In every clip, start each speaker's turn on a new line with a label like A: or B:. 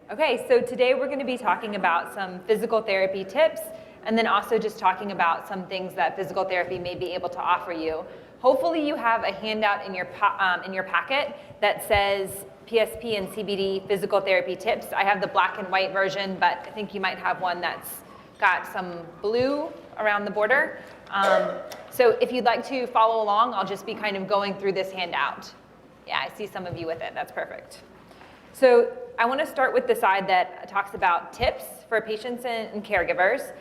A: Okay, so today we're going to be talking about some physical therapy tips, and then also just talking about some things that physical therapy may be able to offer you. Hopefully you have a handout in your packet that says PSP and CBD physical therapy tips. I have the black and white version, but I think you might have one that's got some blue around the border. So if you'd like to follow along, I'll just be kind of going through this handout. Yeah, I see some of you with it. That's perfect. So I want to start with the side that talks about tips for patients and caregivers.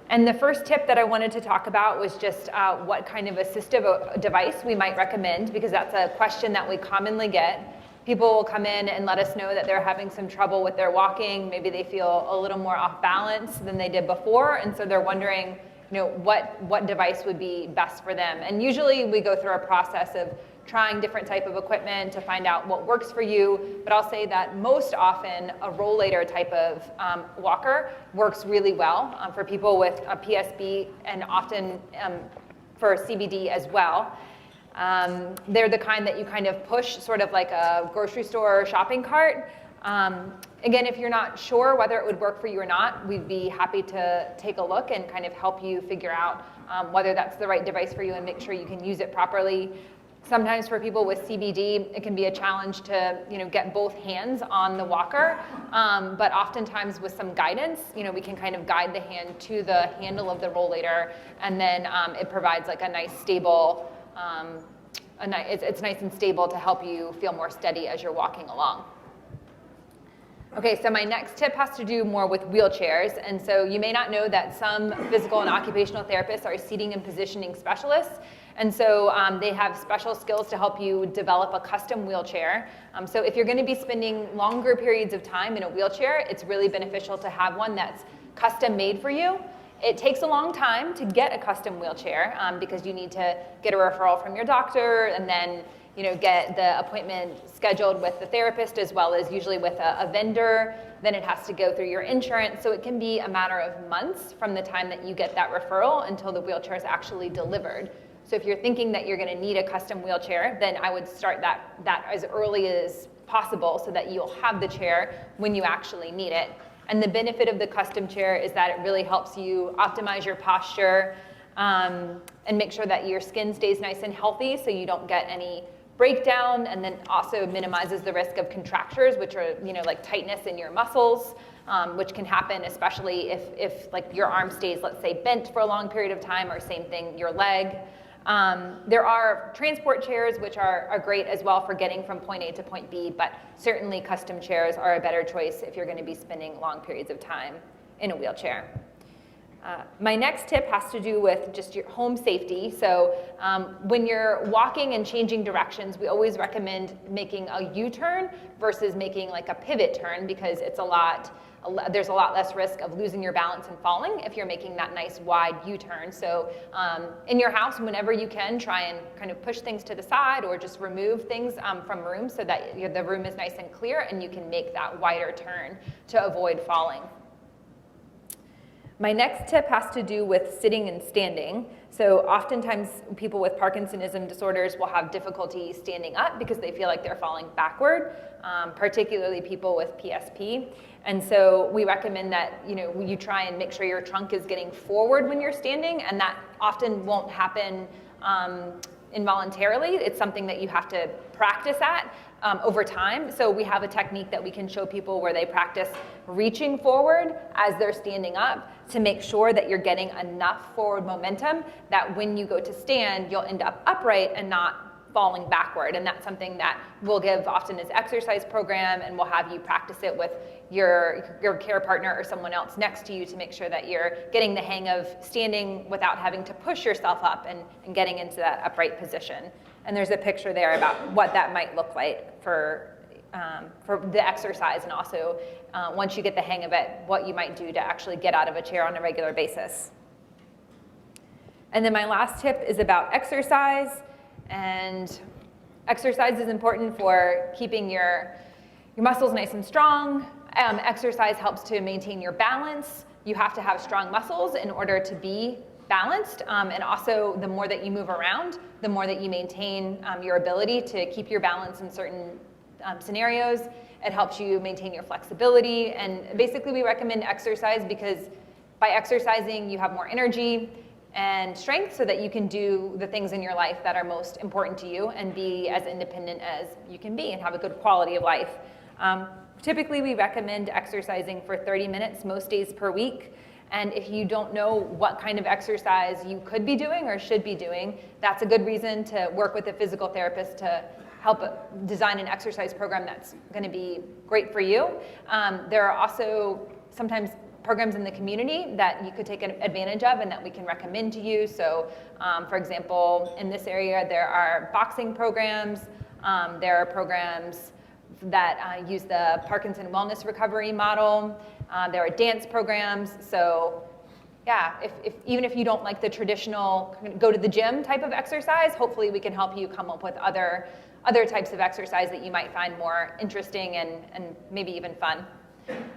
A: And the first tip that I wanted to talk about was just what kind of assistive device we might recommend, because that's a question that we commonly get. People will come in and let us know that they're having some trouble with their walking. Maybe they feel a little more off balance than they did before, and so they're wondering, what device would be best for them. And usually we go through a process of trying different type of equipment to find out what works for you, but I'll say that most often a rollator type of walker works really well for people with a PSP and often for CBD as well. They're the kind that you kind of push, sort of like a grocery store shopping cart. Again, if you're not sure whether it would work for you or not, we'd be happy to take a look and kind of help you figure out whether that's the right device for you and make sure you can use it properly. Sometimes for people with CBD, it can be a challenge to get both hands on the walker, but oftentimes with some guidance, we can kind of guide the hand to the handle of the rollator, and then it provides like a nice stable, it's nice and stable to help you feel more steady as you're walking along. Okay, so my next tip has to do more with wheelchairs, and so you may not know that some physical and occupational therapists are seating and positioning specialists, and so they have special skills to help you develop a custom wheelchair. So if you're going to be spending longer periods of time in a wheelchair, it's really beneficial to have one that's custom made for you. It takes a long time to get a custom wheelchair because you need to get a referral from your doctor and then get the appointment scheduled with the therapist as well as usually with a vendor. Then it has to go through your insurance. So it can be a matter of months from the time that you get that referral until the wheelchair is actually delivered. So if you're thinking that you're going to need a custom wheelchair, then I would start that as early as possible so that you'll have the chair when you actually need it. And the benefit of the custom chair is that it really helps you optimize your posture and make sure that your skin stays nice and healthy so you don't get any breakdown, and then also minimizes the risk of contractures, which are like tightness in your muscles, which can happen especially if like your arm stays, let's say, bent for a long period of time, or same thing, your leg. There are transport chairs which are great as well for getting from point A to point B, but certainly custom chairs are a better choice if you're going to be spending long periods of time in a wheelchair. My next tip has to do with just your home safety. So when you're walking and changing directions, we always recommend making a U-turn versus making like a pivot turn, because it's there's a lot less risk of losing your balance and falling if you're making that nice wide U-turn. So in your house, whenever you can, try and kind of push things to the side or just remove things from rooms so that the room is nice and clear and you can make that wider turn to avoid falling. My next tip has to do with sitting and standing. So oftentimes people with Parkinsonism disorders will have difficulty standing up because they feel like they're falling backward, particularly people with PSP. And so we recommend that you try and make sure your trunk is getting forward when you're standing, and that often won't happen involuntarily. It's something that you have to practice at over time. So we have a technique that we can show people where they practice reaching forward as they're standing up to make sure that you're getting enough forward momentum that when you go to stand, you'll end up upright and not falling backward. And that's something that we'll give often as exercise program, and we'll have you practice it with your care partner or someone else next to you to make sure that you're getting the hang of standing without having to push yourself up and getting into that upright position. And there's a picture there about what that might look like for the exercise, and also once you get the hang of it, what you might do to actually get out of a chair on a regular basis. And then my last tip is about exercise. And exercise is important for keeping your muscles nice and strong. Exercise helps to maintain your balance. You have to have strong muscles in order to be balanced, and also the more that you move around, the more that you maintain your ability to keep your balance in certain scenarios. It helps you maintain your flexibility, and basically we recommend exercise because by exercising you have more energy and strength so that you can do the things in your life that are most important to you and be as independent as you can be and have a good quality of life. Typically we recommend exercising for 30 minutes most days per week. And if you don't know what kind of exercise you could be doing or should be doing, that's a good reason to work with a physical therapist to help design an exercise program that's going to be great for you. There are also sometimes programs in the community that you could take advantage of and that we can recommend to you. So for example, in this area, there are boxing programs. There are programs that use the Parkinson Wellness Recovery model. There are dance programs. So yeah, even if you don't like the traditional go to the gym type of exercise, hopefully we can help you come up with other types of exercise that you might find more interesting and maybe even fun.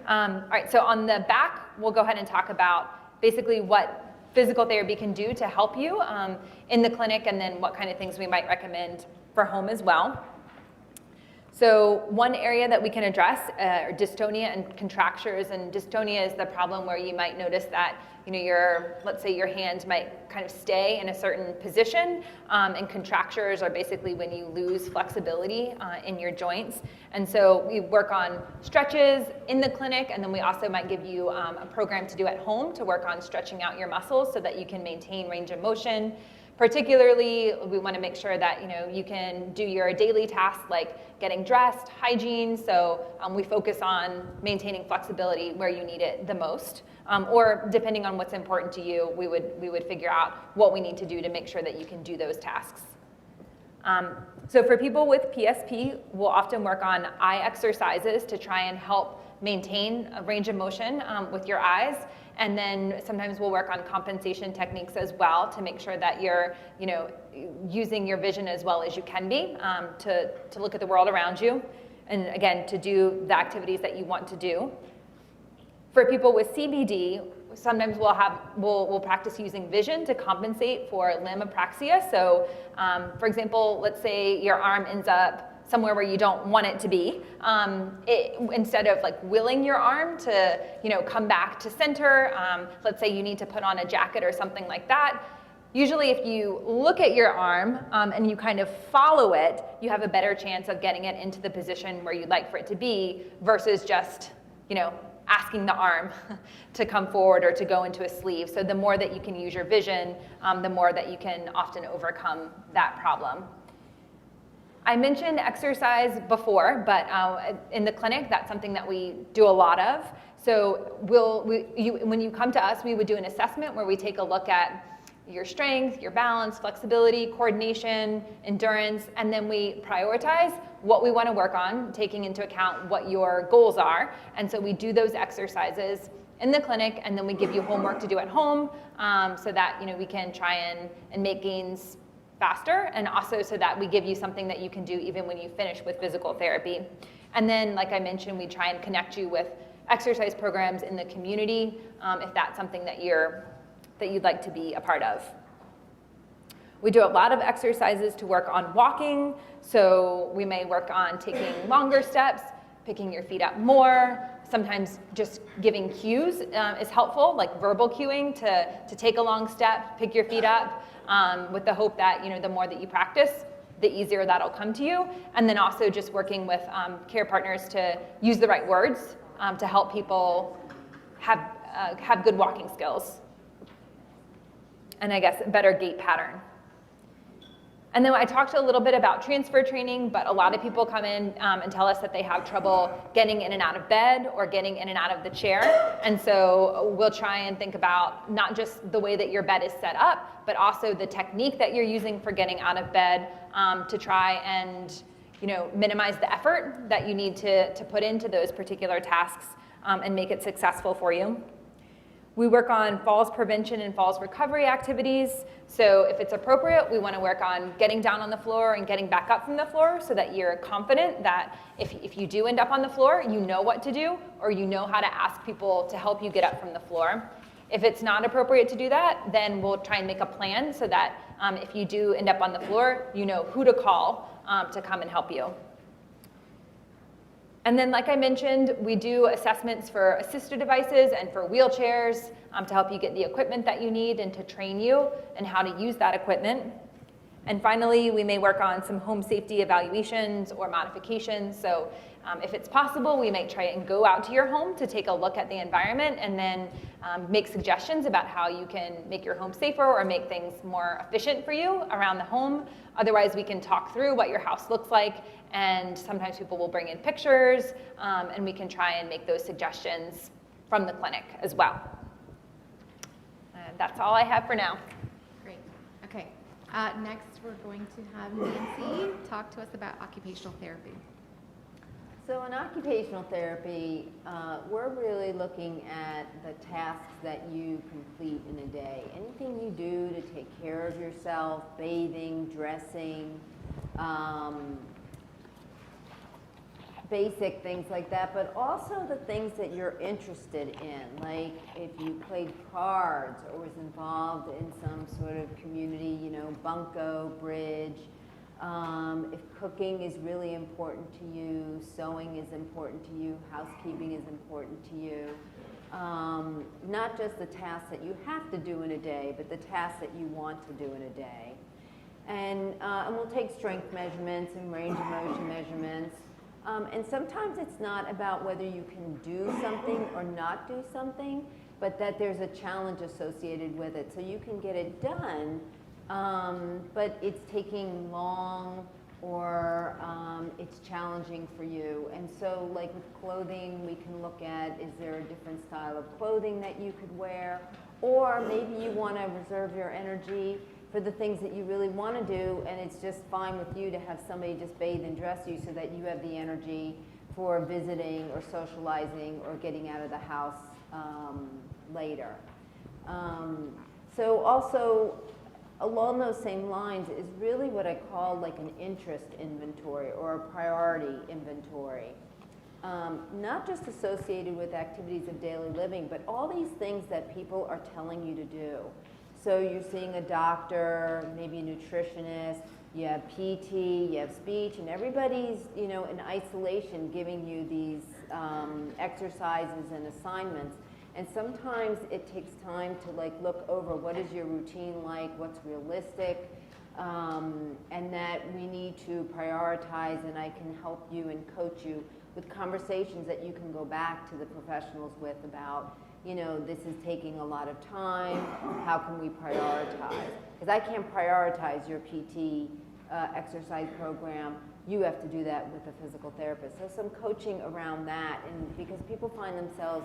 A: All right, so on the back, we'll go ahead and talk about basically what physical therapy can do to help you in the clinic, and then what kind of things we might recommend for home as well. So one area that we can address are dystonia and contractures. And dystonia is the problem where you might notice that let's say your hand might kind of stay in a certain position, and contractures are basically when you lose flexibility in your joints. And so we work on stretches in the clinic, and then we also might give you a program to do at home to work on stretching out your muscles so that you can maintain range of motion. Particularly, we want to make sure that you can do your daily tasks like getting dressed, hygiene. So we focus on maintaining flexibility where you need it the most, or depending on what's important to you, we would figure out what we need to do to make sure that you can do those tasks. So for people with PSP, we'll often work on eye exercises to try and help maintain a range of motion with your eyes. And then sometimes we'll work on compensation techniques as well to make sure that you're, using your vision as well as you can be to look at the world around you, and again, to do the activities that you want to do. For people with CBD, sometimes we'll practice using vision to compensate for limb apraxia. So, for example, let's say your arm ends up somewhere where you don't want it to be. Instead of willing your arm to come back to center, let's say you need to put on a jacket or something like that. Usually if you look at your arm and you kind of follow it, you have a better chance of getting it into the position where you'd like for it to be versus just asking the arm to come forward or to go into a sleeve. So the more that you can use your vision, the more that you can often overcome that problem. I mentioned exercise before, but in the clinic, that's something that we do a lot of. So when you come to us, we would do an assessment where we take a look at your strength, your balance, flexibility, coordination, endurance, and then we prioritize what we want to work on, taking into account what your goals are. And so we do those exercises in the clinic, and then we give you homework to do at home so that we can try and make gains faster, and also so that we give you something that you can do even when you finish with physical therapy. And then, like I mentioned, we try and connect you with exercise programs in the community if that's something that you'd like to be a part of. We do a lot of exercises to work on walking, so we may work on taking longer steps, picking your feet up more. Sometimes just giving cues is helpful, like verbal cueing to take a long step, pick your feet up, with the hope that the more that you practice, the easier that'll come to you. And then also just working with care partners to use the right words to help people have good walking skills. And I guess a better gait pattern. And then I talked a little bit about transfer training, but a lot of people come in and tell us that they have trouble getting in and out of bed or getting in and out of the chair. And so we'll try and think about not just the way that your bed is set up, but also the technique that you're using for getting out of bed to try and minimize the effort that you need to put into those particular tasks and make it successful for you. We work on falls prevention and falls recovery activities. So if it's appropriate, we want to work on getting down on the floor and getting back up from the floor so that you're confident that if you do end up on the floor, you know what to do, or you know how to ask people to help you get up from the floor. If it's not appropriate to do that, then we'll try and make a plan so that if you do end up on the floor, you know who to call to come and help you. And then, like I mentioned, we do assessments for assisted devices and for wheelchairs to help you get the equipment that you need and to train you and how to use that equipment. And finally, we may work on some home safety evaluations or modifications. So if it's possible, we might try and go out to your home to take a look at the environment and then make suggestions about how you can make your home safer or make things more efficient for you around the home. Otherwise, we can talk through what your house looks like, and sometimes people will bring in pictures, and we can try and make those suggestions from the clinic as well. And that's all I have for now.
B: Great. Okay. Next, we're going to have Nancy talk to us about occupational therapy.
C: So in occupational therapy, we're really looking at the tasks that you complete in a day. Anything you do to take care of yourself, bathing, dressing, basic things like that, but also the things that you're interested in, like if you played cards or was involved in some sort of community, bunco, bridge, if cooking is really important to you, sewing is important to you, housekeeping is important to you. Not just the tasks that you have to do in a day, but the tasks that you want to do in a day. And we'll take strength measurements and range of motion measurements. And sometimes it's not about whether you can do something or not do something, but that there's a challenge associated with it. So you can get it done, but it's taking long or it's challenging for you. And so like with clothing, we can look at, is there a different style of clothing that you could wear? Or maybe you want to reserve your energy for the things that you really want to do, and it's just fine with you to have somebody just bathe and dress you so that you have the energy for visiting or socializing or getting out of the house later. So also, along those same lines is really what I call like an interest inventory or a priority inventory. Not just associated with activities of daily living, but all these things that people are telling you to do. So you're seeing a doctor, maybe a nutritionist, you have PT, you have speech, and everybody's, in isolation giving you these exercises and assignments. And sometimes it takes time to look over what is your routine like, what's realistic, and that we need to prioritize, and I can help you and coach you with conversations that you can go back to the professionals with about, this is taking a lot of time, how can we prioritize? Because I can't prioritize your PT exercise program. You have to do that with a physical therapist. So some coaching around that, and because people find themselves,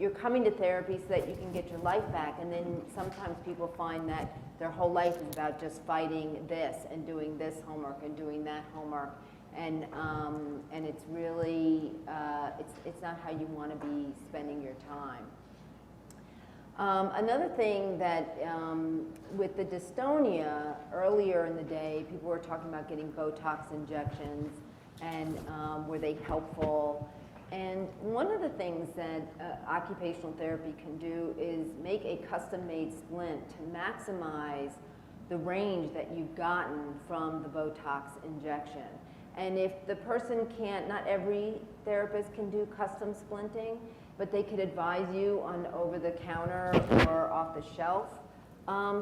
C: you're coming to therapy so that you can get your life back, and then sometimes people find that their whole life is about just fighting this and doing this homework and doing that homework. And it's really, it's not how you want to be spending your time. Another thing that with the dystonia, earlier in the day, people were talking about getting Botox injections and were they helpful? And one of the things that occupational therapy can do is make a custom-made splint to maximize the range that you've gotten from the Botox injection. And if the person can't, not every therapist can do custom splinting, but they could advise you on over-the-counter or off-the-shelf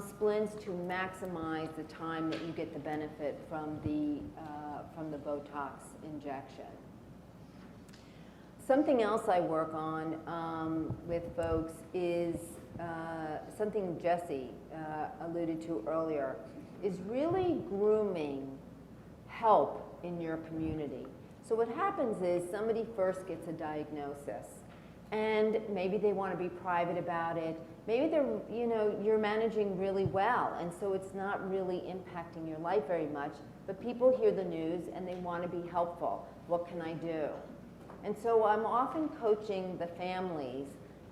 C: splints to maximize the time that you get the benefit from the Botox injection. Something else I work on with folks is something Jesse alluded to earlier, is really grooming help in your community. So what happens is somebody first gets a diagnosis, and maybe they want to be private about it. Maybe they're, you're managing really well, and so it's not really impacting your life very much, but people hear the news and they want to be helpful. What can I do? And so I'm often coaching the families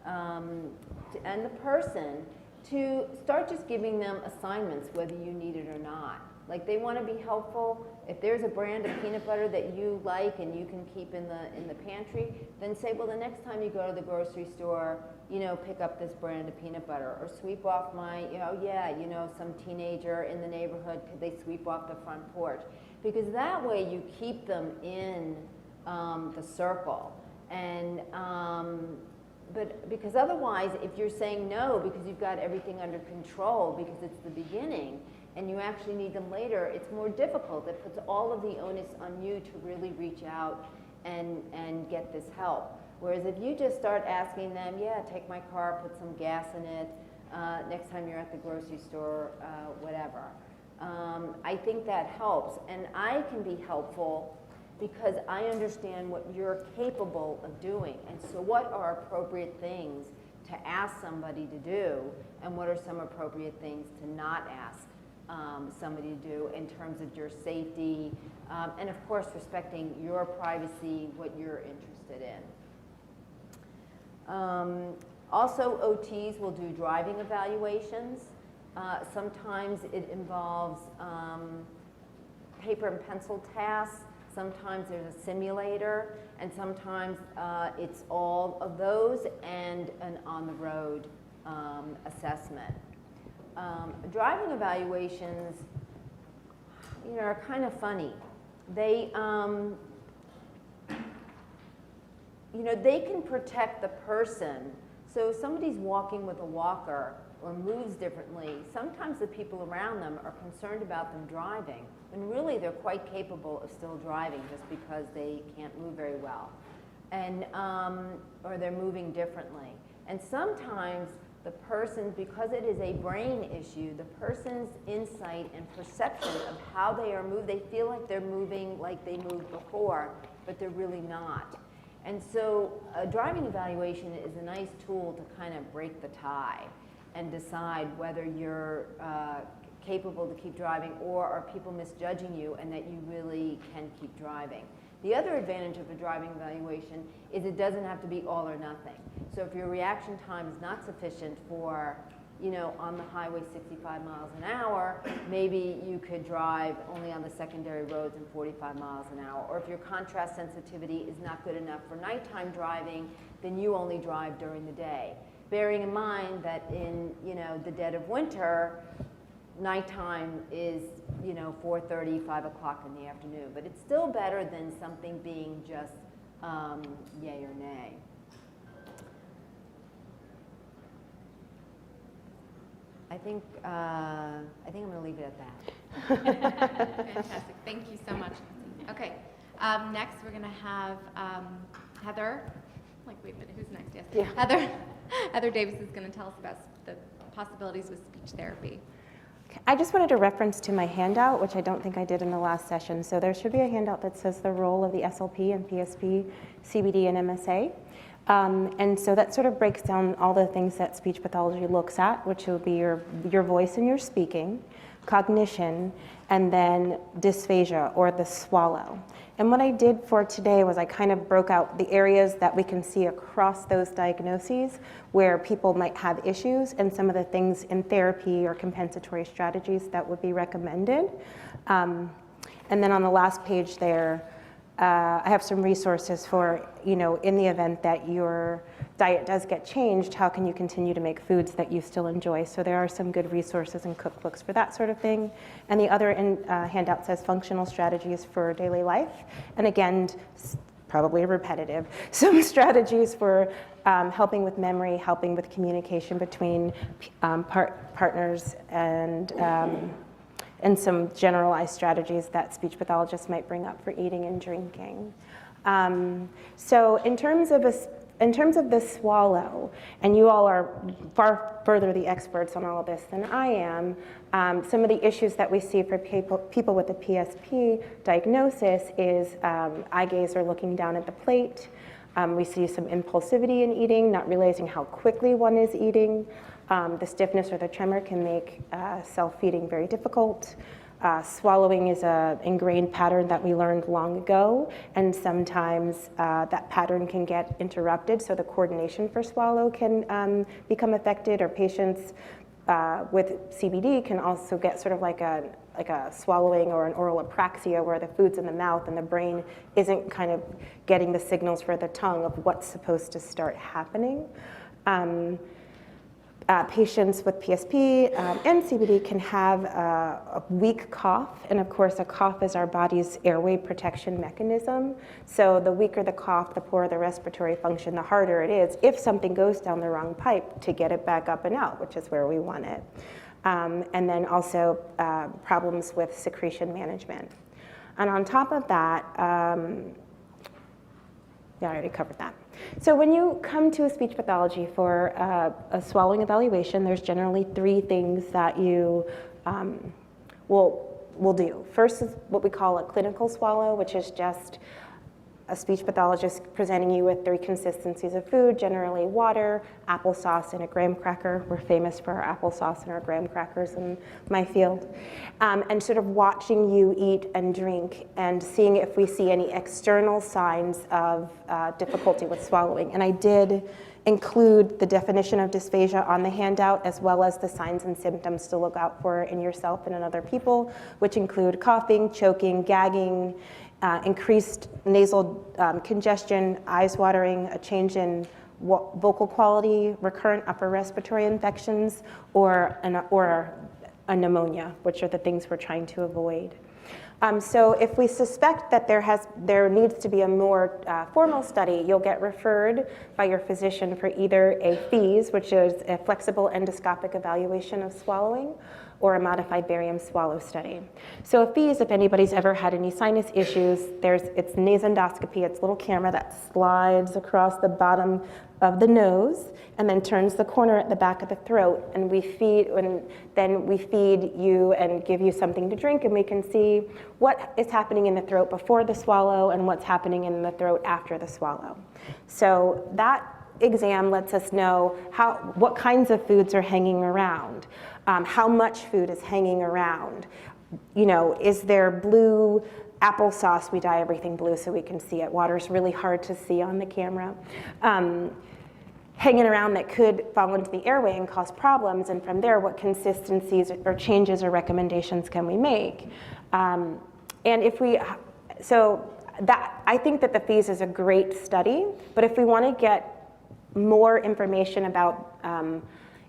C: and the person to start just giving them assignments, whether you need it or not. Like they want to be helpful. If there's a brand of peanut butter that you like and you can keep in the pantry, then say, well, the next time you go to the grocery store, pick up this brand of peanut butter, or sweep off my, some teenager in the neighborhood, could they sweep off the front porch? Because that way you keep them in the circle. And, but because otherwise, if you're saying no because you've got everything under control because it's the beginning and you actually need them later, it's more difficult. It puts all of the onus on you to really reach out and get this help. Whereas if you just start asking them, yeah, take my car, put some gas in it, next time you're at the grocery store, whatever. I think that helps, and I can be helpful because I understand what you're capable of doing, and so what are appropriate things to ask somebody to do, and what are some appropriate things to not ask somebody to do in terms of your safety, and of course respecting your privacy, what you're interested in. Also, OTs will do driving evaluations. Sometimes it involves paper and pencil tasks. Sometimes there's a simulator, and sometimes it's all of those and an on-the-road assessment. Driving evaluations, are kind of funny. They, they can protect the person. So if somebody's walking with a walker or moves differently, sometimes the people around them are concerned about them driving, when really they're quite capable of still driving just because they can't move very well, and or they're moving differently. And sometimes the person, because it is a brain issue, the person's insight and perception of how they are moved, they feel like they're moving like they moved before, but they're really not. And so a driving evaluation is a nice tool to kind of break the tie and decide whether you're capable to keep driving or are people misjudging you and that you really can keep driving. The other advantage of a driving evaluation is it doesn't have to be all or nothing. So if your reaction time is not sufficient for, on the highway 65 miles an hour, maybe you could drive only on the secondary roads in 45 miles an hour. Or if your contrast sensitivity is not good enough for nighttime driving, then you only drive during the day. Bearing in mind that in, the dead of winter, nighttime is, 4:30, 5 o'clock in the afternoon. But it's still better than something being just yay or nay. I think I'm going to leave it at that.
B: Fantastic. Thank you so much, Nancy. Okay. Next, we're going to have Heather. Wait a minute, who's next? Yes. Yeah. Heather Davis is going to tell us about the possibilities with speech therapy.
D: I just wanted to reference to my handout, which I don't think I did in the last session. So there should be a handout that says the role of the SLP and PSP, CBD, and MSA. And so that sort of breaks down all the things that speech pathology looks at, which will be your voice and your speaking, cognition, and then dysphagia, or the swallow. And what I did for today was I kind of broke out the areas that we can see across those diagnoses where people might have issues and some of the things in therapy or compensatory strategies that would be recommended. And then on the last page there, I have some resources for, in the event that your diet does get changed, how can you continue to make foods that you still enjoy? So there are some good resources and cookbooks for that sort of thing. And the other handout says functional strategies for daily life. And again, probably repetitive, some strategies for helping with memory, helping with communication between partners, and some generalized strategies that speech pathologists might bring up for eating and drinking. So in terms of the swallow, and you all are far further the experts on all of this than I am, some of the issues that we see for people with the PSP diagnosis is eye gaze or looking down at the plate. We see some impulsivity in eating, not realizing how quickly one is eating. The stiffness or the tremor can make self-feeding very difficult. Swallowing is an ingrained pattern that we learned long ago, and sometimes that pattern can get interrupted, so the coordination for swallow can become affected, or patients with CBD can also get sort of like a swallowing or an oral apraxia, where the food's in the mouth and the brain isn't kind of getting the signals for the tongue of what's supposed to start happening. patients with PSP and CBD can have a weak cough, and of course a cough is our body's airway protection mechanism. So the weaker the cough, the poorer the respiratory function, the harder it is, if something goes down the wrong pipe, to get it back up and out, which is where we want it. And then also problems with secretion management. And on top of that, yeah, I already covered that. So when you come to a speech pathology for a swallowing evaluation, there's generally 3 things that you will do. First is what we call a clinical swallow, which is just a speech pathologist presenting you with 3 consistencies of food, generally water, applesauce, and a graham cracker. We're famous for our applesauce and our graham crackers in my field. And sort of watching you eat and drink and seeing if we see any external signs of difficulty with swallowing. And I did include the definition of dysphagia on the handout, as well as the signs and symptoms to look out for in yourself and in other people, which include coughing, choking, gagging, increased nasal congestion, eyes watering, a change in vocal quality, recurrent upper respiratory infections, or a pneumonia, which are the things we're trying to avoid. So if we suspect that there needs to be a more formal study, you'll get referred by your physician for either a FEES, which is a flexible endoscopic evaluation of swallowing, or a modified barium swallow study. So a FEES, if anybody's ever had any sinus issues, it's nasendoscopy. It's a little camera that slides across the bottom of the nose and then turns the corner at the back of the throat, and then we feed you and give you something to drink, and we can see what is happening in the throat before the swallow and what's happening in the throat after the swallow. So that exam lets us know what kinds of foods are hanging around, how much food is hanging around. You know, is there blue applesauce? We dye everything blue so we can see it. Water's really hard to see on the camera. Hanging around that could fall into the airway and cause problems, and from there, what consistencies or changes or recommendations can we make? And I think that the FEES is a great study, but if we want to get more information about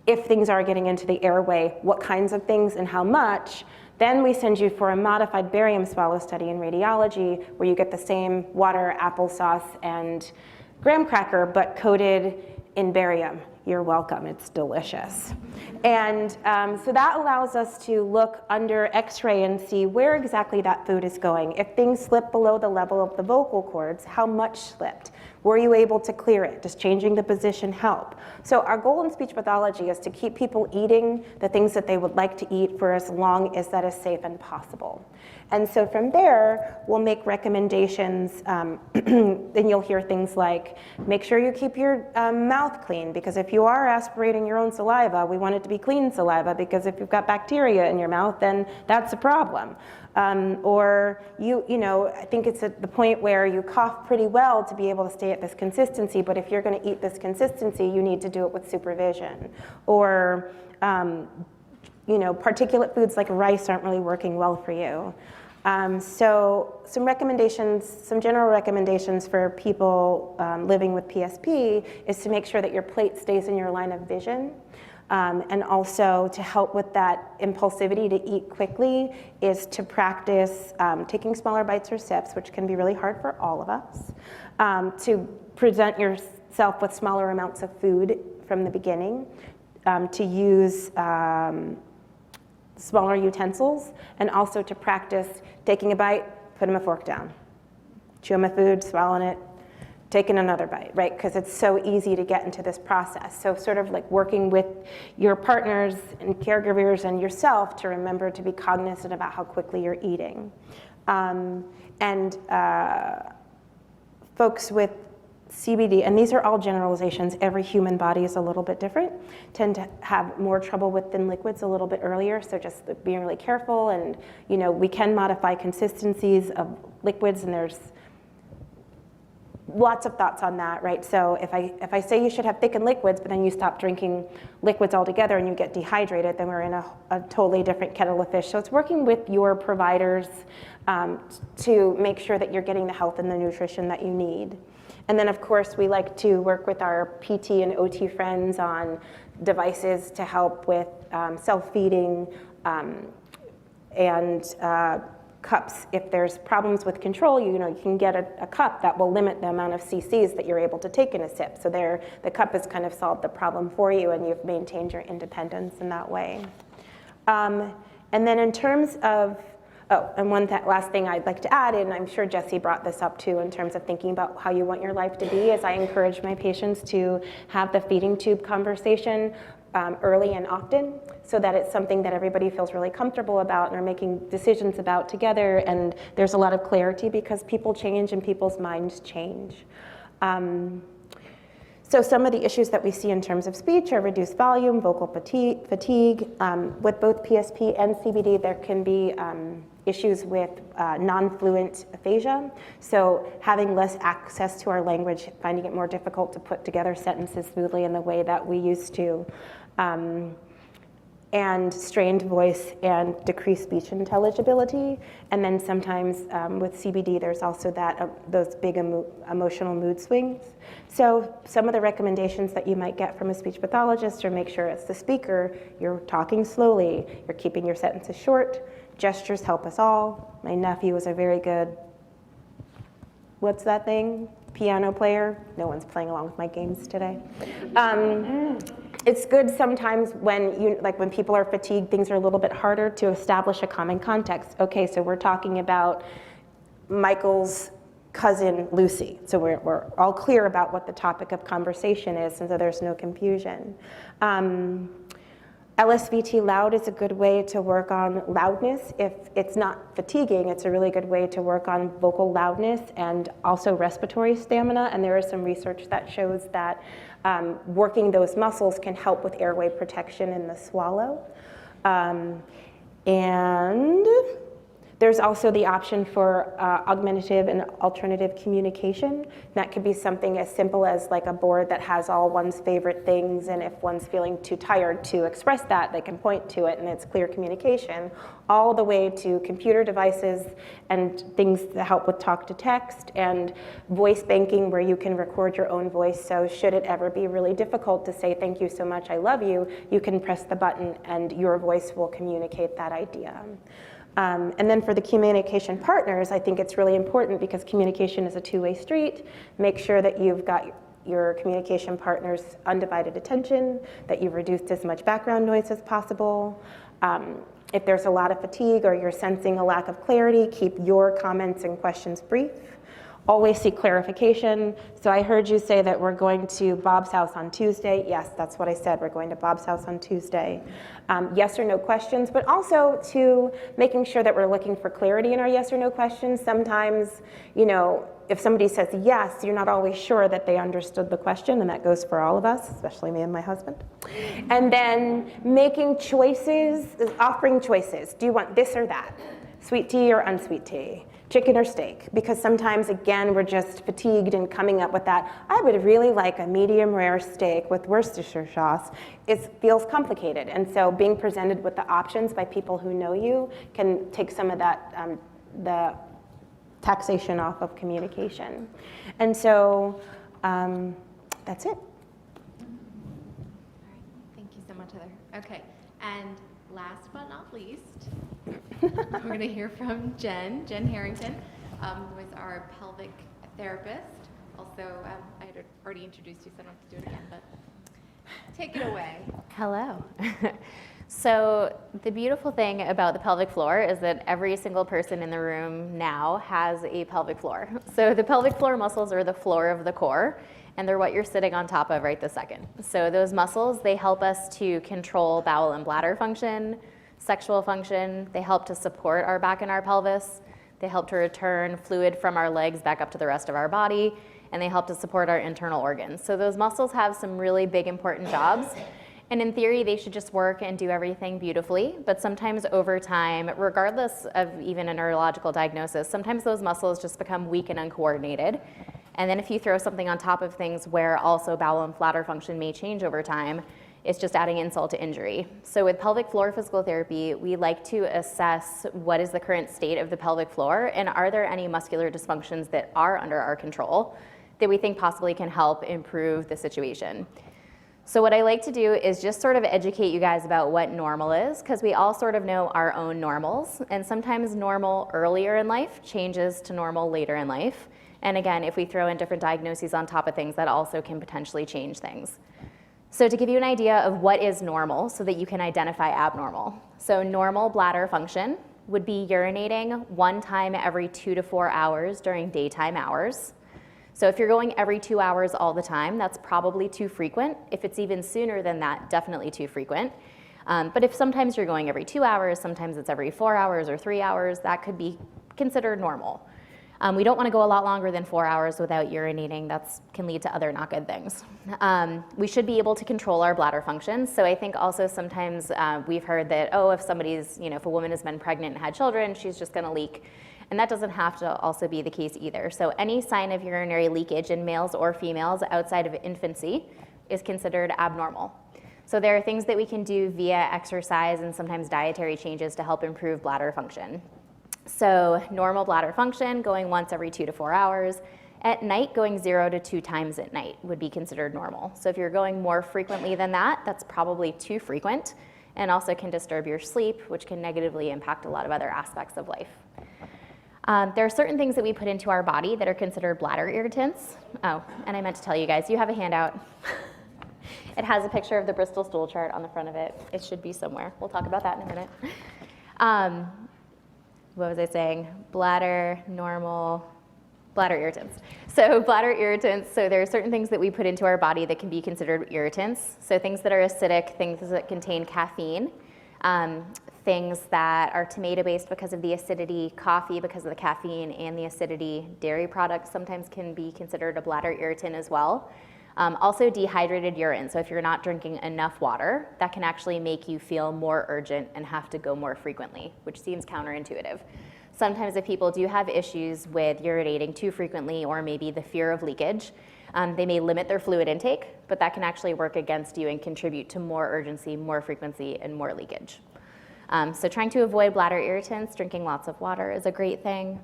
D: if things are getting into the airway, what kinds of things and how much, then we send you for a modified barium swallow study in radiology, where you get the same water, applesauce, and graham cracker, but coated in barium. You're welcome, it's delicious. And so that allows us to look under X-ray and see where exactly that food is going. If things slip below the level of the vocal cords, how much slipped? Were you able to clear it? Does changing the position help? So our goal in speech pathology is to keep people eating the things that they would like to eat for as long as that is safe and possible. And so from there, we'll make recommendations. Then you'll hear things like, make sure you keep your mouth clean, because if you are aspirating your own saliva, we want it to be clean saliva, because if you've got bacteria in your mouth, then that's a problem. Or I think it's at the point where you cough pretty well to be able to stay at this consistency, but if you're going to eat this consistency, you need to do it with supervision. Or, particulate foods like rice aren't really working well for you. So some general recommendations for people living with PSP is to make sure that your plate stays in your line of vision. And also to help with that impulsivity to eat quickly is to practice taking smaller bites or sips, which can be really hard for all of us, to present yourself with smaller amounts of food from the beginning, to use smaller utensils, and also to practice taking a bite, putting a fork down, chewing my food, swallowing it, taking another bite, right? Because it's so easy to get into this process. So sort of like working with your partners and caregivers and yourself to remember to be cognizant about how quickly you're eating. Folks with CBD, and these are all generalizations, every human body is a little bit different, tend to have more trouble with thin liquids a little bit earlier, so just being really careful. And we can modify consistencies of liquids, and there's lots of thoughts on that, right? So if I say you should have thickened liquids, but then you stop drinking liquids altogether and you get dehydrated, then we're in a totally different kettle of fish. So it's working with your providers to make sure that you're getting the health and the nutrition that you need. And then of course we like to work with our PT and OT friends on devices to help with self-feeding and cups. If there's problems with control, you can get a cup that will limit the amount of cc's that you're able to take in a sip. So the cup has kind of solved the problem for you, and you've maintained your independence in that way. And then in terms of, and last thing I'd like to add, and I'm sure Jessie brought this up too, in terms of thinking about how you want your life to be, is I encourage my patients to have the feeding tube conversation early and often, so that it's something that everybody feels really comfortable about and are making decisions about together, and there's a lot of clarity because people change and people's minds change. So some of the issues that we see in terms of speech are reduced volume, vocal fatigue. With both PSP and CBD, there can be issues with non-fluent aphasia. So having less access to our language, finding it more difficult to put together sentences smoothly in the way that we used to. And strained voice and decreased speech intelligibility. And then sometimes with CBD, there's also those big emotional mood swings. So some of the recommendations that you might get from a speech pathologist are make sure as the speaker, you're talking slowly, you're keeping your sentences short, gestures help us all. My nephew is a very good, what's that thing? Piano player. No one's playing along with my games today. It's good sometimes when people are fatigued, things are a little bit harder to establish a common context. Okay, so we're talking about Michael's cousin Lucy. So we're all clear about what the topic of conversation is, and so there's no confusion. Lsvt Loud is a good way to work on loudness. If it's not fatiguing, it's a really good way to work on vocal loudness and also respiratory stamina. And there is some research that shows that working those muscles can help with airway protection in the swallow. And there's also the option for augmentative and alternative communication. That could be something as simple as like a board that has all one's favorite things, and if one's feeling too tired to express that, they can point to it and it's clear communication, all the way to computer devices and things that help with talk to text, and voice banking where you can record your own voice. So should it ever be really difficult to say thank you so much, I love you, you can press the button and your voice will communicate that idea. And then for the communication partners, I think it's really important because communication is a two-way street. Make sure that you've got your communication partner's undivided attention, that you've reduced as much background noise as possible. If there's a lot of fatigue or you're sensing a lack of clarity, keep your comments and questions brief. Always seek clarification. So I heard you say that we're going to Bob's house on Tuesday. Yes, that's what I said. We're going to Bob's house on Tuesday. Yes or no questions, but also to making sure that we're looking for clarity in our yes or no questions. Sometimes, if somebody says yes, you're not always sure that they understood the question, and that goes for all of us, especially me and my husband. And then making choices, offering choices. Do you want this or that? Sweet tea or unsweet tea? Chicken or steak? Because sometimes, again, we're just fatigued and coming up with that. I would really like a medium rare steak with Worcestershire sauce. It feels complicated. And so being presented with the options by people who know you can take some of that, the taxation off of communication. And so that's it.
B: All right, thank you so much, Heather. Okay, and last but not least, we're going to hear from Jenn Harrington, who is our pelvic therapist. Also, I had already introduced you, so I don't have to do it again, but take it away.
E: Hello. So the beautiful thing about the pelvic floor is that every single person in the room now has a pelvic floor. So the pelvic floor muscles are the floor of the core, and they're what you're sitting on top of right this second. So those muscles, they help us to control bowel and bladder function, sexual function. They help to support our back and our pelvis. They help to return fluid from our legs back up to the rest of our body, and they help to support our internal organs. So those muscles have some really big, important jobs. And in theory, they should just work and do everything beautifully. But sometimes over time, regardless of even a neurological diagnosis, sometimes those muscles just become weak and uncoordinated. And then if you throw something on top of things where also bowel and bladder function may change over time, it's just adding insult to injury. So with pelvic floor physical therapy, we like to assess what is the current state of the pelvic floor, and are there any muscular dysfunctions that are under our control that we think possibly can help improve the situation. So what I like to do is just sort of educate you guys about what normal is, because we all sort of know our own normals, and sometimes normal earlier in life changes to normal later in life. And again, if we throw in different diagnoses on top of things, that also can potentially change things. So to give you an idea of what is normal so that you can identify abnormal. So normal bladder function would be urinating 1 time every 2 to 4 hours during daytime hours. So if you're going every 2 hours all the time, that's probably too frequent. If it's even sooner than that, definitely too frequent. But if sometimes you're going every 2 hours, sometimes it's every 4 hours or 3 hours, that could be considered normal. We don't want to go a lot longer than 4 hours without urinating. That can lead to other not good things. We should be able to control our bladder function. So I think also sometimes we've heard that, oh, if if a woman has been pregnant and had children, she's just going to leak. And that doesn't have to also be the case either. So any sign of urinary leakage in males or females outside of infancy is considered abnormal. So there are things that we can do via exercise and sometimes dietary changes to help improve bladder function. So normal bladder function, going once every 2 to 4 hours. At night, going 0 to 2 times at night would be considered normal. So if you're going more frequently than that, that's probably too frequent and also can disturb your sleep, which can negatively impact a lot of other aspects of life. There are certain things that we put into our body that are considered bladder irritants. Oh, and I meant to tell you guys, you have a handout. It has a picture of the Bristol stool chart on the front of it. It should be somewhere. We'll talk about that in a minute. What was I saying? Bladder irritants. So bladder irritants, so there are certain things that we put into our body that can be considered irritants. So things that are acidic, things that contain caffeine, things that are tomato-based because of the acidity, coffee because of the caffeine and the acidity, dairy products sometimes can be considered a bladder irritant as well. Also dehydrated urine, so if you're not drinking enough water, that can actually make you feel more urgent and have to go more frequently, which seems counterintuitive. Sometimes if people do have issues with urinating too frequently or maybe the fear of leakage, they may limit their fluid intake, but that can actually work against you and contribute to more urgency, more frequency, and more leakage. So trying to avoid bladder irritants, drinking lots of water is a great thing.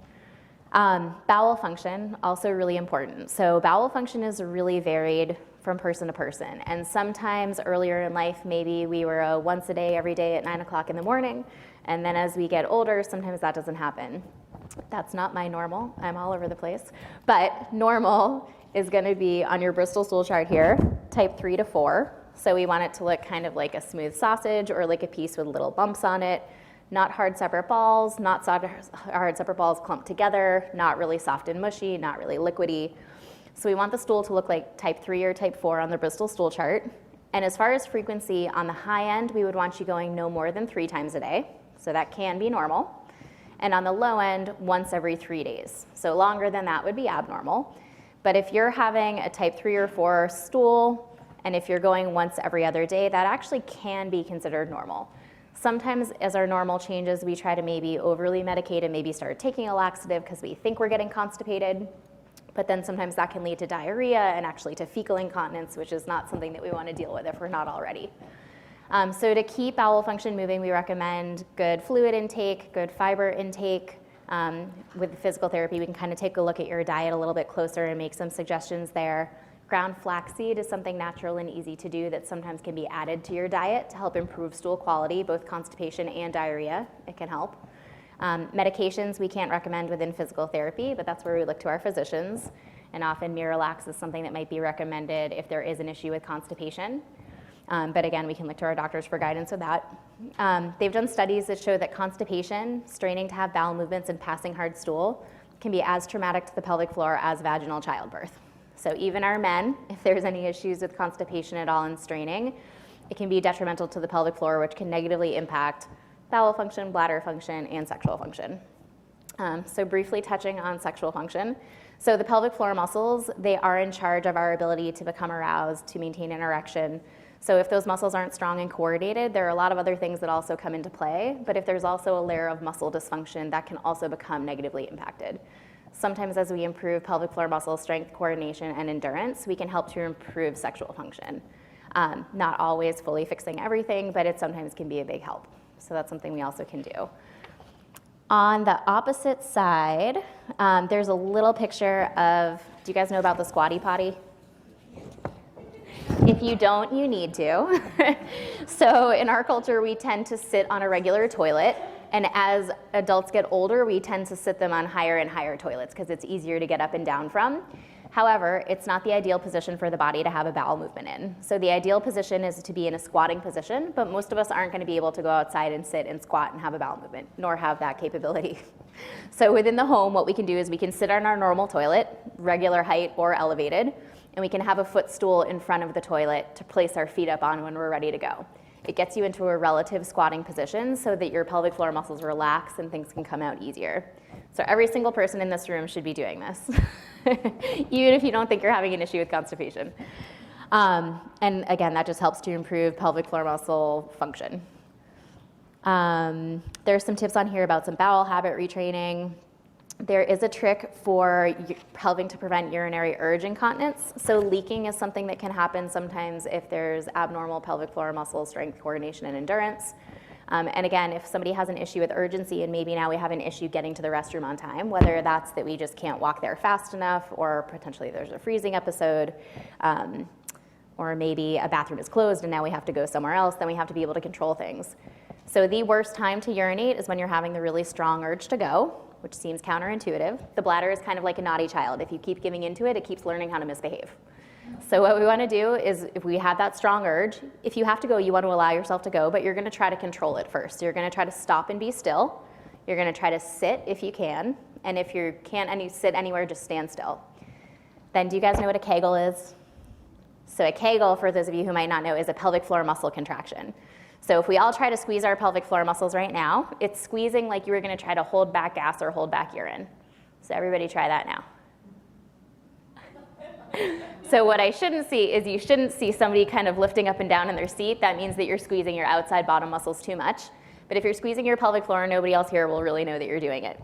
E: Bowel function, also really important. So bowel function is really varied from person to person. And sometimes earlier in life, maybe we were once a day, every day at 9 o'clock in the morning. And then as we get older, sometimes that doesn't happen. That's not my normal. I'm all over the place. But normal is going to be on your Bristol stool chart here, type 3 to 4. So we want it to look kind of like a smooth sausage or like a piece with little bumps on it. Not hard separate balls, not hard separate balls clumped together, not really soft and mushy, not really liquidy. So we want the stool to look like type 3 or type 4 on the Bristol stool chart. And as far as frequency, on the high end, we would want you going no more than 3 times a day. So that can be normal. And on the low end, once every 3 days. So longer than that would be abnormal. But if you're having a type 3 or 4 stool, and if you're going once every other day, that actually can be considered normal. Sometimes as our normal changes, we try to maybe overly medicate and maybe start taking a laxative because we think we're getting constipated. But then sometimes that can lead to diarrhea and actually to fecal incontinence, which is not something that we want to deal with if we're not already. So to keep bowel function moving, we recommend good fluid intake, good fiber intake. With physical therapy, we can kind of take a look at your diet a little bit closer and make some suggestions there. Ground flaxseed is something natural and easy to do that sometimes can be added to your diet to help improve stool quality, both constipation and diarrhea. It can help. Medications we can't recommend within physical therapy, but that's where we look to our physicians. And often Miralax is something that might be recommended if there is an issue with constipation. But again, we can look to our doctors for guidance with that. They've done studies that show that constipation, straining to have bowel movements, and passing hard stool can be as traumatic to the pelvic floor as vaginal childbirth. So even our men, if there's any issues with constipation at all and straining, it can be detrimental to the pelvic floor, which can negatively impact bowel function, bladder function, and sexual function. So briefly touching on sexual function. So the pelvic floor muscles, they are in charge of our ability to become aroused, to maintain an erection. So if those muscles aren't strong and coordinated, there are a lot of other things that also come into play. But if there's also a layer of muscle dysfunction, that can also become negatively impacted. Sometimes as we improve pelvic floor muscle strength, coordination, and endurance, we can help to improve sexual function. Not always fully fixing everything, but it sometimes can be a big help. So that's something we also can do. On the opposite side, there's a little picture of, do you guys know about the Squatty Potty? If you don't, you need to. So in our culture, we tend to sit on a regular toilet. And as adults get older, we tend to sit them on higher and higher toilets because it's easier to get up and down from. However, it's not the ideal position for the body to have a bowel movement in. So the ideal position is to be in a squatting position, but most of us aren't going to be able to go outside and sit and squat and have a bowel movement, nor have that capability. So within the home, what we can do is we can sit on our normal toilet, regular height or elevated, and we can have a footstool in front of the toilet to place our feet up on when we're ready to go. It gets you into a relative squatting position so that your pelvic floor muscles relax and things can come out easier. So every single person in this room should be doing this, even if you don't think you're having an issue with constipation. And again, that just helps to improve pelvic floor muscle function. There's some tips on here about some bowel habit retraining. There is a trick for helping to prevent urinary urge incontinence. So leaking is something that can happen sometimes if there's abnormal pelvic floor muscle strength, coordination, and endurance. And again, if somebody has an issue with urgency and maybe now we have an issue getting to the restroom on time, whether that's that we just can't walk there fast enough or potentially there's a freezing episode, or maybe a bathroom is closed and now we have to go somewhere else, then we have to be able to control things. So the worst time to urinate is when you're having the really strong urge to go, which seems counterintuitive. The bladder is kind of like a naughty child. If you keep giving into it, it keeps learning how to misbehave. So what we want to do is if we have that strong urge, if you have to go, you want to allow yourself to go, but you're going to try to control it first. You're going to try to stop and be still. You're going to try to sit if you can. And if you can't sit anywhere, just stand still. Then do you guys know what a Kegel is? So a Kegel, for those of you who might not know, is a pelvic floor muscle contraction. So if we all try to squeeze our pelvic floor muscles right now, it's squeezing like you were going to try to hold back gas or hold back urine. So everybody try that now. So what I shouldn't see is you shouldn't see somebody kind of lifting up and down in their seat. That means that you're squeezing your outside bottom muscles too much. But if you're squeezing your pelvic floor, nobody else here will really know that you're doing it.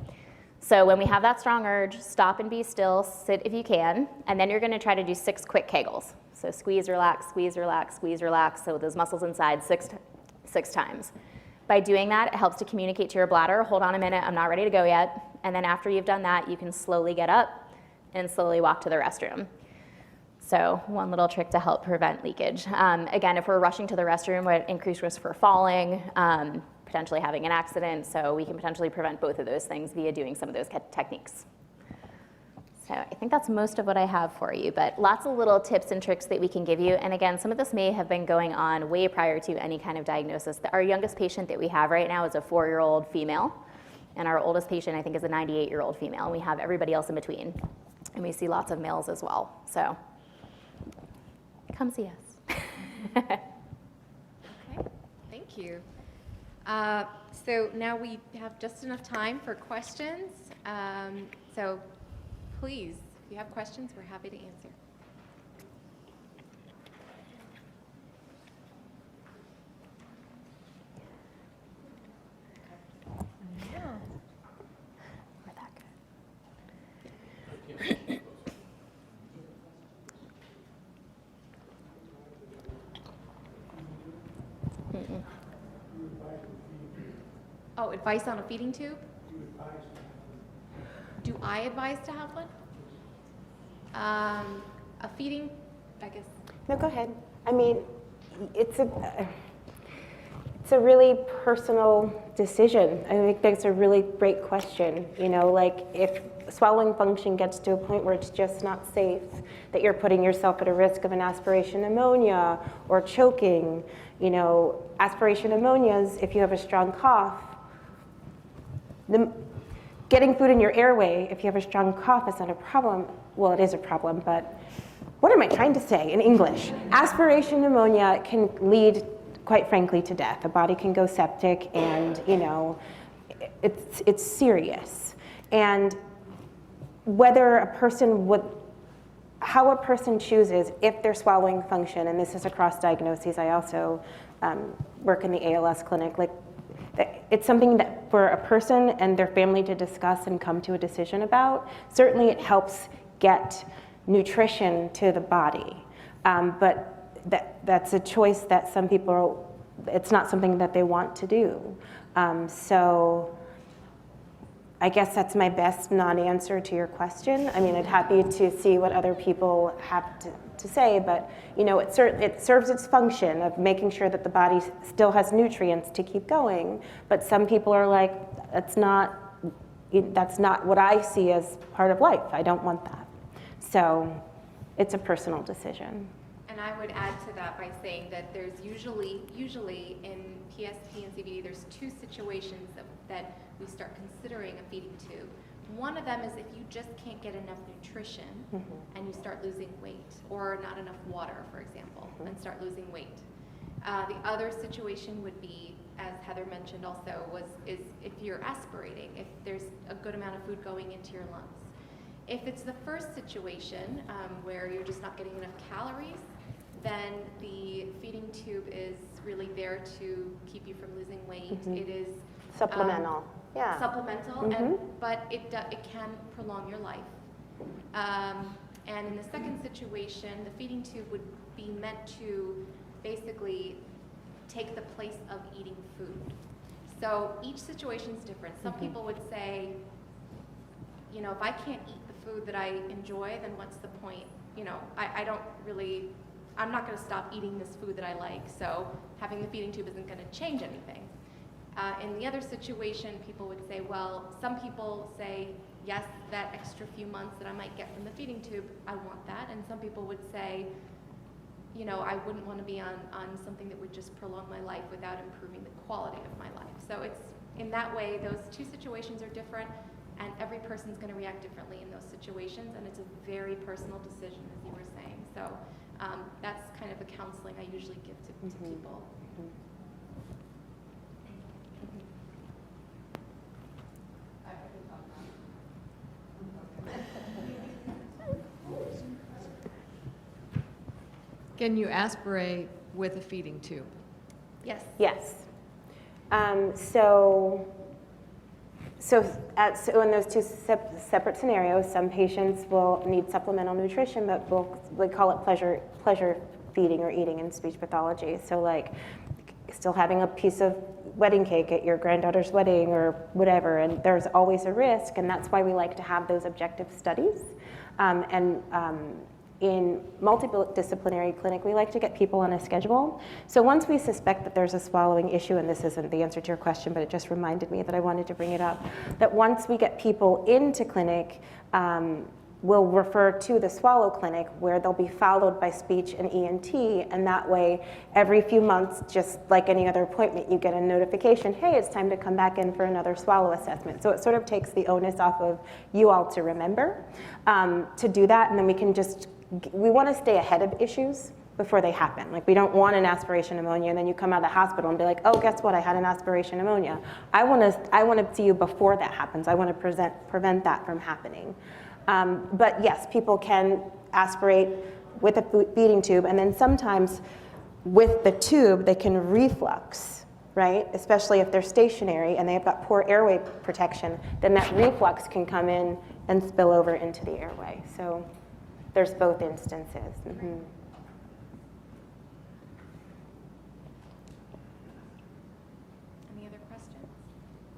E: So when we have that strong urge, stop and be still, sit if you can, and then you're going to try to do 6 quick Kegels. So squeeze, relax, squeeze, relax, squeeze, relax. So those muscles inside six times. By doing that, it helps to communicate to your bladder, hold on a minute, I'm not ready to go yet. And then after you've done that, you can slowly get up and slowly walk to the restroom. So one little trick to help prevent leakage. Again, if we're rushing to the restroom, we're at increased risk for falling, potentially having an accident. So we can potentially prevent both of those things via doing some of those techniques. So I think that's most of what I have for you, but lots of little tips and tricks that we can give you. And again, some of this may have been going on way prior to any kind of diagnosis. Our youngest patient that we have right now is a 4-year-old female, and our oldest patient, I think, is a 98-year-old female. And we have everybody else in between, and we see lots of males as well. So come see us.
B: Okay, thank you. So now we have just enough time for questions. So please, if you have questions, we're happy to answer.
E: Yeah. We're that good.
B: Oh, advice on a feeding tube? Do I advise to have one? A feeding, I guess.
D: No, go ahead. I mean, it's a really personal decision. I think that's a really great question. You know, like if swallowing function gets to a point where it's just not safe, that you're putting yourself at a risk of an aspiration pneumonia or choking. You know, aspiration pneumonias, if you have a strong cough, getting food in your airway, if you have a strong cough, is not a problem. Well, it is a problem, but what am I trying to say in English? Aspiration pneumonia can lead, quite frankly, to death. The body can go septic, and you know, it's serious. And whether a person would, how a person chooses if their swallowing function, and this is across diagnoses. I also work in the ALS clinic. Like, it's something that for a person and their family to discuss and come to a decision about. Certainly it helps get nutrition to the body, but that's a choice that some people, it's not something that they want to do. So I guess that's my best non-answer to your question. I mean, I'd happy to see what other people have to say, but you know, it serves its function of making sure that the body still has nutrients to keep going. But some people are like, that's not what I see as part of life. I don't want that. So it's a personal decision.
B: And I would add to that by saying that there's usually in PSP and CBD, there's two situations that we start considering a feeding tube. One of them is if you just can't get enough nutrition and you start losing weight, or not enough water, for example, and start losing weight. The other situation would be, as Heather mentioned also, is if you're aspirating, if there's a good amount of food going into your lungs. If it's the first situation where you're just not getting enough calories, then the feeding tube is really there to keep you from losing weight. It is
D: Supplemental. Yeah.
B: Supplemental, but it can prolong your life. And in the second situation, the feeding tube would be meant to basically take the place of eating food. So each situation is different. Some people would say, you know, if I can't eat the food that I enjoy, then what's the point? You know, I'm not going to stop eating this food that I like, so having the feeding tube isn't going to change anything. In the other situation, people would say, well, some people say, yes, that extra few months that I might get from the feeding tube, I want that. And some people would say, you know, I wouldn't want to be on something that would just prolong my life without improving the quality of my life. So it's, in that way, those two situations are different, and every person's going to react differently in those situations, and it's a very personal decision, as you were saying. So that's kind of the counseling I usually give to people.
F: Can you aspirate with a feeding tube?
B: Yes.
D: Yes. So in those two separate scenarios, some patients will need supplemental nutrition, but we call it pleasure feeding or eating in speech pathology. So like still having a piece of wedding cake at your granddaughter's wedding or whatever, and there's always a risk, and that's why we like to have those objective studies. In multidisciplinary clinic, we like to get people on a schedule. So once we suspect that there's a swallowing issue, and this isn't the answer to your question, but it just reminded me that I wanted to bring it up, that once we get people into clinic, we'll refer to the swallow clinic where they'll be followed by speech and ENT, and that way every few months, just like any other appointment, you get a notification, hey, it's time to come back in for another swallow assessment. So it sort of takes the onus off of you all to remember to do that, and then we want to stay ahead of issues before they happen. Like, we don't want an aspiration pneumonia and then you come out of the hospital and be like, oh, guess what, I had an aspiration pneumonia. I want to see you before that happens. I want to prevent that from happening. But yes, people can aspirate with a feeding tube, and then sometimes with the tube they can reflux, right? Especially if they're stationary and they've got poor airway protection, then that reflux can come in and spill over into the airway. So there's both instances.
B: Any other questions?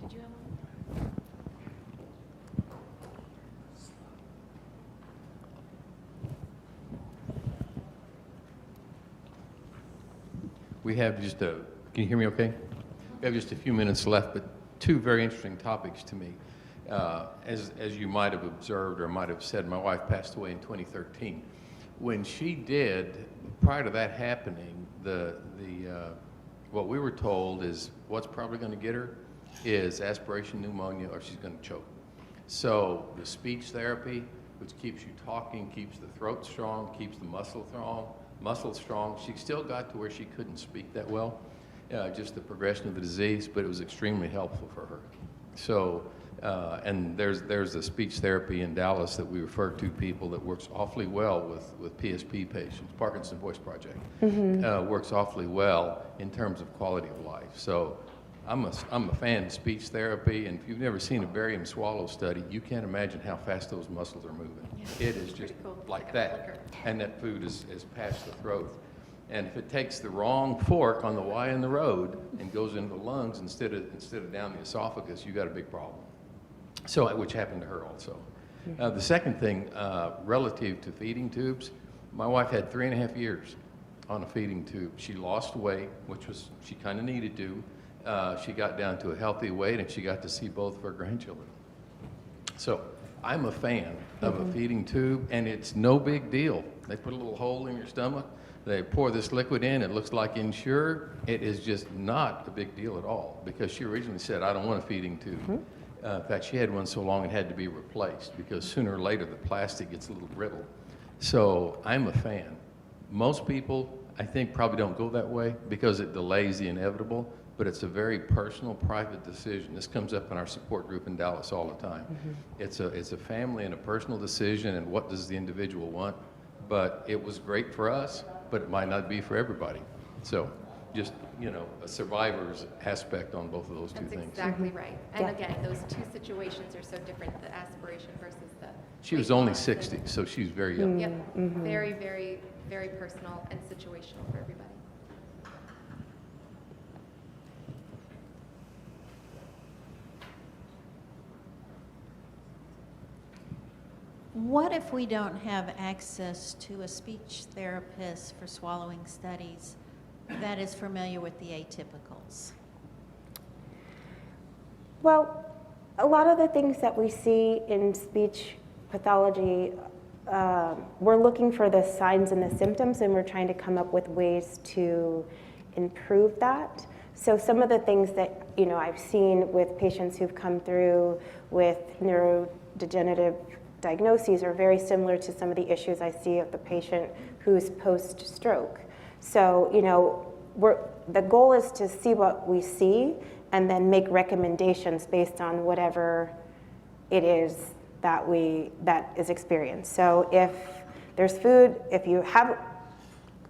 B: Did you have one?
G: We have just can you hear me okay? We have just a few minutes left, but two very interesting topics to me. As you might have observed or might have said, my wife passed away in 2013. When she did, prior to that happening, what we were told is what's probably going to get her is aspiration pneumonia, or she's going to choke. So the speech therapy, which keeps you talking, keeps the throat strong, keeps the muscle strong. She still got to where she couldn't speak that well, just the progression of the disease, but it was extremely helpful for her. So. And there's a speech therapy in Dallas that we refer to people that works awfully well with PSP patients. Parkinson's Voice Project works awfully well in terms of quality of life. So I'm a fan of speech therapy, and if you've never seen a barium swallow study, you can't imagine how fast those muscles are moving. Yeah, it is just cool. Like that, and that food is past the throat. And if it takes the wrong fork on the Y in the road and goes into the lungs instead of down the esophagus, you got a big problem. So, which happened to her also. The second thing, relative to feeding tubes, my wife had 3.5 years on a feeding tube. She lost weight, which was, she kind of needed to. She got down to a healthy weight, and she got to see both of her grandchildren. So I'm a fan of a feeding tube, and it's no big deal. They put a little hole in your stomach. They pour this liquid in. It looks like Ensure. It is just not a big deal at all, because she originally said, I don't want a feeding tube. In fact, she had one so long it had to be replaced, because sooner or later the plastic gets a little brittle. So I'm a fan. Most people, I think, probably don't go that way because it delays the inevitable, but it's a very personal, private decision. This comes up in our support group in Dallas all the time. It's a family and a personal decision, and what does the individual want? But it was great for us, but it might not be for everybody. So just, you know, a survivor's aspect on both of those two
B: That's
G: things.
B: exactly right. And
D: Yeah.
B: again, those two situations are so different, the aspiration versus the.
G: She was
B: weight
G: only
B: loss.
G: 60, so she was very young.
B: Yep, very, very, very personal and situational for everybody.
H: What if we don't have access to a speech therapist for swallowing studies that is familiar with the atypicals?
D: Well, a lot of the things that we see in speech pathology, we're looking for the signs and the symptoms, and we're trying to come up with ways to improve that. So some of the things that, you know, I've seen with patients who've come through with neurodegenerative diagnoses are very similar to some of the issues I see of the patient who's post-stroke. So, you know, the goal is to see what we see and then make recommendations based on whatever it is that is experienced. So if there's food, if you have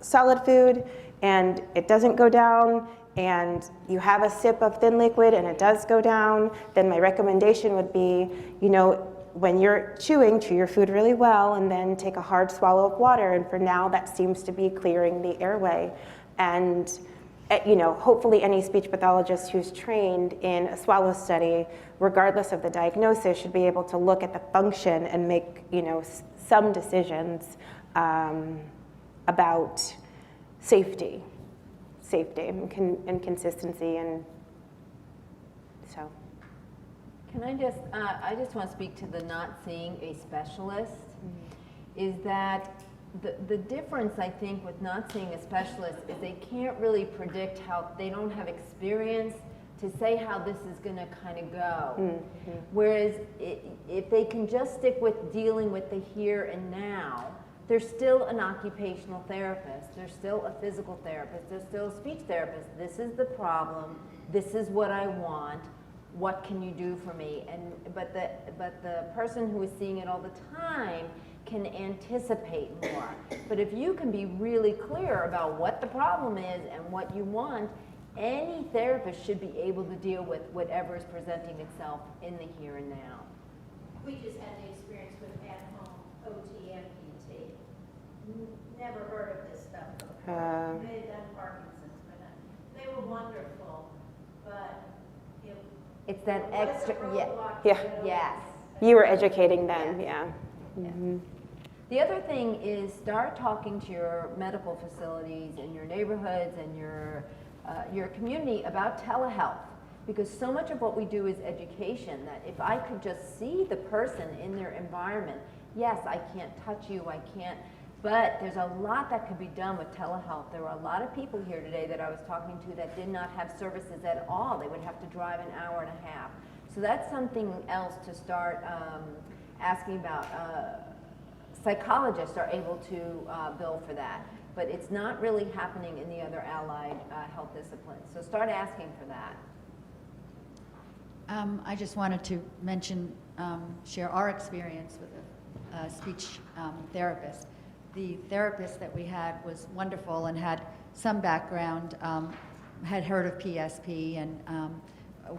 D: solid food and it doesn't go down, and you have a sip of thin liquid and it does go down, then my recommendation would be, you know, when you're chewing, chew your food really well and then take a hard swallow of water. And for now, that seems to be clearing the airway. And, you know, hopefully any speech pathologist who's trained in a swallow study, regardless of the diagnosis, should be able to look at the function and make, you know, some decisions about safety and consistency, and so.
C: Can I just want to speak to the not seeing a specialist, is that the difference, I think, with not seeing a specialist is they can't really predict how, they don't have experience to say how this is going to kind of go. Whereas if they can just stick with dealing with the here and now, they're still an occupational therapist, they're still a physical therapist, they're still a speech therapist. This is the problem, this is what I want, what can you do for me? But the person who is seeing it all the time can anticipate more. But if you can be really clear about what the problem is and what you want, any therapist should be able to deal with whatever is presenting itself in the here and now.
I: We just had the experience with at-home OT and PT. Never heard of this stuff before. They had done Parkinson's, but they were wonderful, but
C: It's that extra, yes.
D: You were educating them, yeah.
C: The other thing is start talking to your medical facilities and your neighborhoods and your community about telehealth, because so much of what we do is education, that if I could just see the person in their environment, yes, I can't touch you, I can't, but there's a lot that could be done with telehealth. There were a lot of people here today that I was talking to that did not have services at all. They would have to drive an hour and a half. So that's something else to start asking about. Psychologists are able to bill for that, but it's not really happening in the other allied health disciplines. So start asking for that.
J: I just wanted to mention, share our experience with a speech therapist. The therapist that we had was wonderful and had some background, had heard of PSP and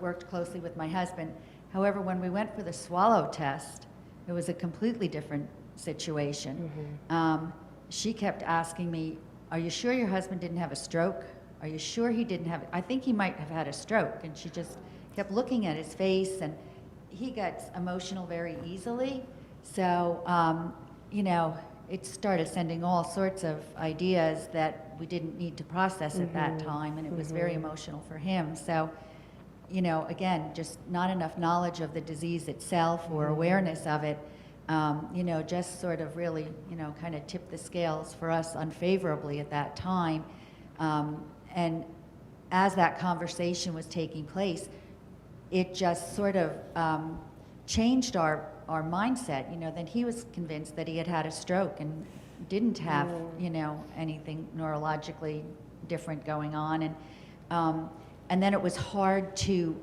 J: worked closely with my husband. However, when we went for the swallow test, it was a completely different situation. She kept asking me, are you sure your husband didn't have a stroke? Are you sure he didn't have it? I think he might have had a stroke. And she just kept looking at his face, and he gets emotional very easily. So, you know, it started sending all sorts of ideas that we didn't need to process at that time, and it was very emotional for him. So, you know, again, just not enough knowledge of the disease itself or awareness of it, you know, just sort of really, you know, kind of tipped the scales for us unfavorably at that time. And as that conversation was taking place, it just sort of changed our mindset. You know, then he was convinced that he had had a stroke and didn't have, you know, anything neurologically different going on. And then it was hard to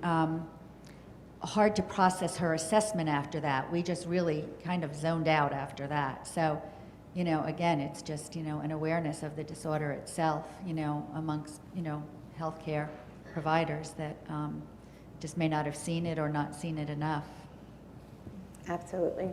J: process her assessment after that. We just really kind of zoned out after that. So, you know, again, it's just, you know, an awareness of the disorder itself, you know, amongst, you know, healthcare providers that just may not have seen it or not seen it enough.
D: Absolutely.